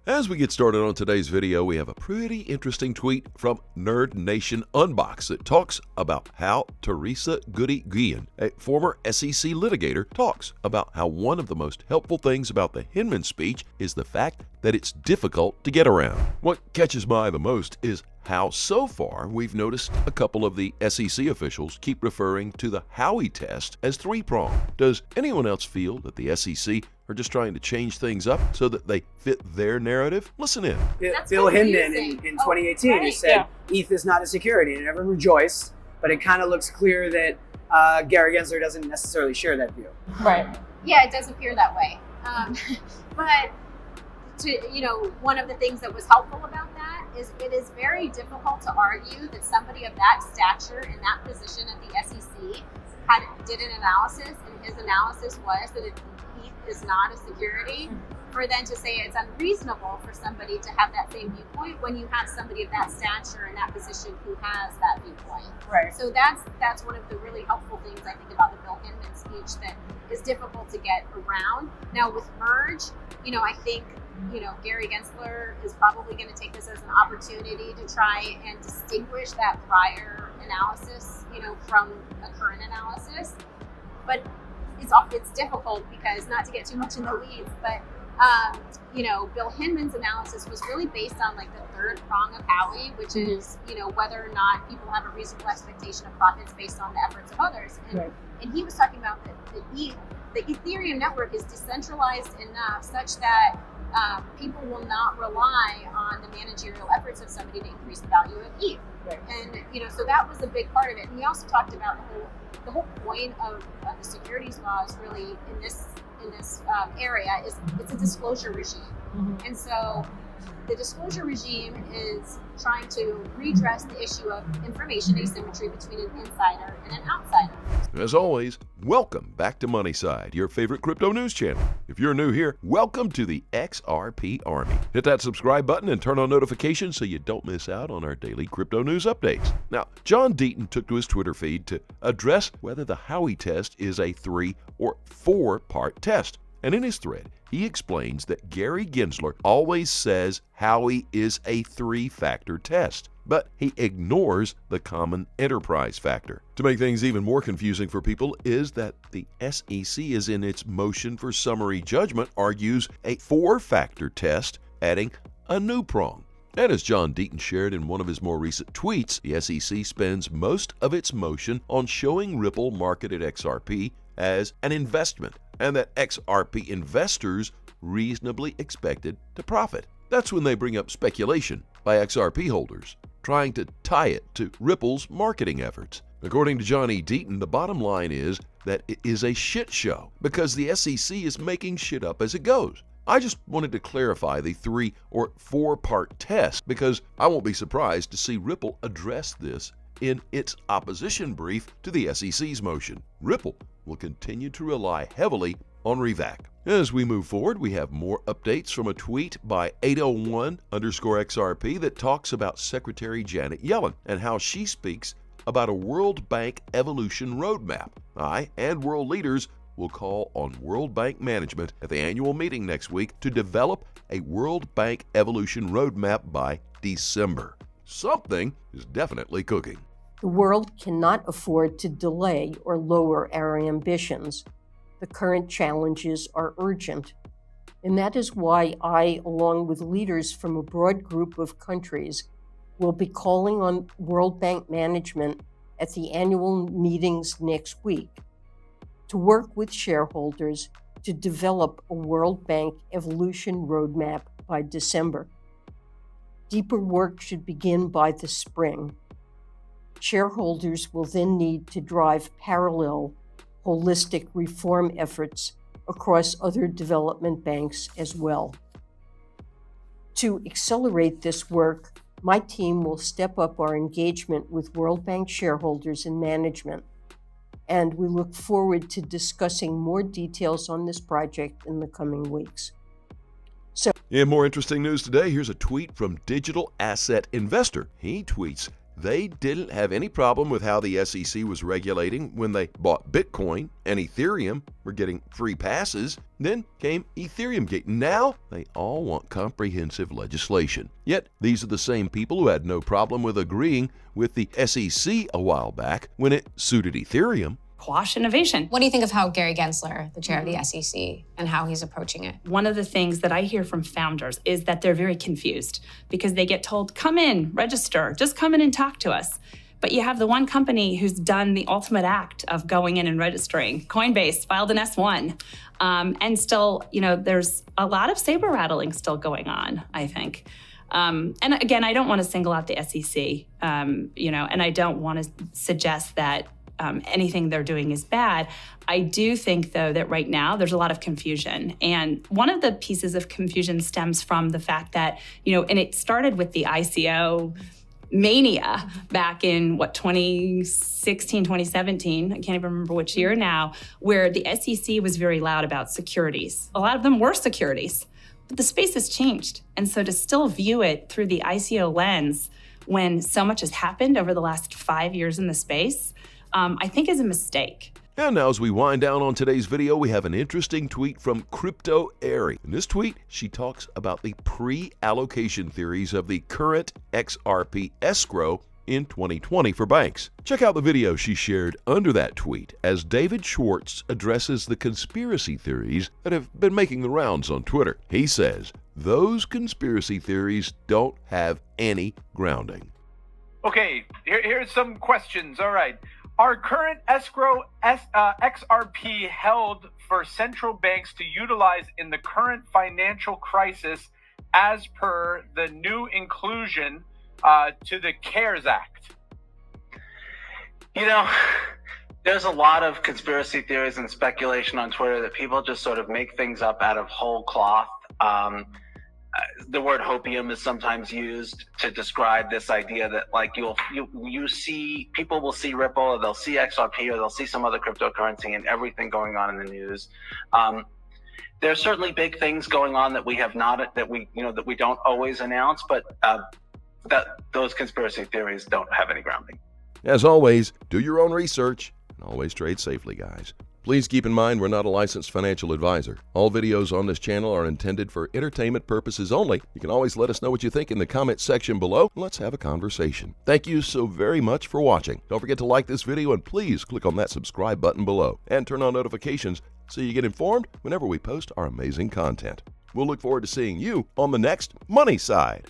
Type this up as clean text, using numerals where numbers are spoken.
As we get started on today's video, we have a pretty interesting tweet from Nerd Nation Unbox that talks about how Teresa Goody Guillen, a former SEC litigator, talks about how one of the most helpful things about the Hinman speech is the fact that it's difficult to get around. What catches my eye the most is how so far we've noticed a couple of the SEC officials keep referring to the Howey Test as three-pronged. Does anyone else feel that the SEC are just trying to change things up so that they fit their narrative? Listen in. Bill Hinman in 2018 he said ETH is not a security, and everyone rejoiced, but it kind of looks clear that Gary Gensler doesn't necessarily share that view. Right. Yeah, it does appear that way. But one of the things that was helpful about that is it is very difficult to argue that somebody of that stature in that position at the SEC did an analysis, and his analysis was that ETH is not a security, for then to say it's unreasonable for somebody to have that same viewpoint when you have somebody of that stature in that position who has that viewpoint. Right. So that's one of the really helpful things I think about the Bill Hinman speech that is difficult to get around. Now with Merge, I think Gary Gensler is probably going to take this as an opportunity to try and distinguish that prior analysis, from a current analysis. But it's difficult because, not to get too much in the weeds, but Bill Hinman's analysis was really based on like the third prong of Howey, which is whether or not people have a reasonable expectation of profits based on the efforts of others. And he was talking about that the Ethereum network is decentralized enough such that people will not rely on the managerial efforts of somebody to increase the value of ETH. Right. And so that was a big part of it. And he also talked about the whole point of the securities laws really in this area is it's a disclosure regime. Mm-hmm. And so the disclosure regime is trying to redress the issue of information asymmetry between an insider and an outsider. As always, welcome back to Money Side, your favorite crypto news channel. If you're new here, welcome to the XRP Army. Hit that subscribe button and turn on notifications so you don't miss out on our daily crypto news updates. Now, John Deaton took to his Twitter feed to address whether the Howey Test is a 3 or 4-part test. And in his thread, he explains that Gary Gensler always says Howey is a 3-factor test, but he ignores the common enterprise factor. To make things even more confusing for people is that the SEC is in its motion for summary judgment argues a 4-factor test, adding a new prong. And as John Deaton shared in one of his more recent tweets, the SEC spends most of its motion on showing Ripple marketed XRP as an investment, and that XRP investors reasonably expected to profit. That's when they bring up speculation by XRP holders, trying to tie it to Ripple's marketing efforts. According to Johnny Deaton, the bottom line is that it is a shit show because the SEC is making shit up as it goes. I just wanted to clarify the 3 or 4-part test because I won't be surprised to see Ripple address this in its opposition brief to the SEC's motion. Ripple will continue to rely heavily on REVAC. As we move forward, we have more updates from a tweet by 801_XRP that talks about Secretary Janet Yellen and how she speaks about a World Bank evolution roadmap. I and world leaders will call on World Bank management at the annual meeting next week to develop a World Bank evolution roadmap by December. Something is definitely cooking. The world cannot afford to delay or lower our ambitions. The current challenges are urgent. And that is why I, along with leaders from a broad group of countries, will be calling on World Bank management at the annual meetings next week to work with shareholders to develop a World Bank evolution roadmap by December. Deeper work should begin by the spring. Shareholders will then need to drive parallel, holistic reform efforts across other development banks as well. To accelerate this work, my team will step up our engagement with World Bank shareholders and management, and we look forward to discussing more details on this project in the coming weeks. In more interesting news today, here's a tweet from Digital Asset Investor. He tweets, they didn't have any problem with how the SEC was regulating when they bought Bitcoin and Ethereum were getting free passes. Then came Ethereum Gate. Now they all want comprehensive legislation. Yet these are the same people who had no problem with agreeing with the SEC a while back when it suited Ethereum. Quash innovation. What do you think of how Gary Gensler, the chair of the SEC, and how he's approaching it? One of the things that I hear from founders is that they're very confused because they get told, come in, register, just come in and talk to us. But you have the one company who's done the ultimate act of going in and registering. Coinbase filed an S1. And still, there's a lot of saber rattling still going on, I think. And again, I don't want to single out the SEC, and I don't want to suggest that anything they're doing is bad. I do think, though, that right now there's a lot of confusion. And one of the pieces of confusion stems from the fact that, and it started with the ICO mania back in, 2016, 2017, I can't even remember which year now, where the SEC was very loud about securities. A lot of them were securities, but the space has changed. And so to still view it through the ICO lens when so much has happened over the last 5 years in the space, I think is a mistake. And now as we wind down on today's video, we have an interesting tweet from Crypto Airy. In this tweet, she talks about the pre-allocation theories of the current XRP escrow in 2020 for banks. Check out the video she shared under that tweet as David Schwartz addresses the conspiracy theories that have been making the rounds on Twitter. He says, those conspiracy theories don't have any grounding. Okay, here's some questions. All right. Are current escrow XRP held for central banks to utilize in the current financial crisis as per the new inclusion to the CARES Act? There's a lot of conspiracy theories and speculation on Twitter that people just sort of make things up out of whole cloth. The word hopium is sometimes used to describe this idea that you see, people will see Ripple or they'll see XRP or they'll see some other cryptocurrency and everything going on in the news. There's certainly big things going on that we have not, that we don't always announce, but those conspiracy theories don't have any grounding. As always, do your own research and always trade safely, guys. Please keep in mind we're not a licensed financial advisor. All videos on this channel are intended for entertainment purposes only. You can always let us know what you think in the comment section below. Let's have a conversation. Thank you so very much for watching. Don't forget to like this video and please click on that subscribe button below and turn on notifications so you get informed whenever we post our amazing content. We'll look forward to seeing you on the next Money Side.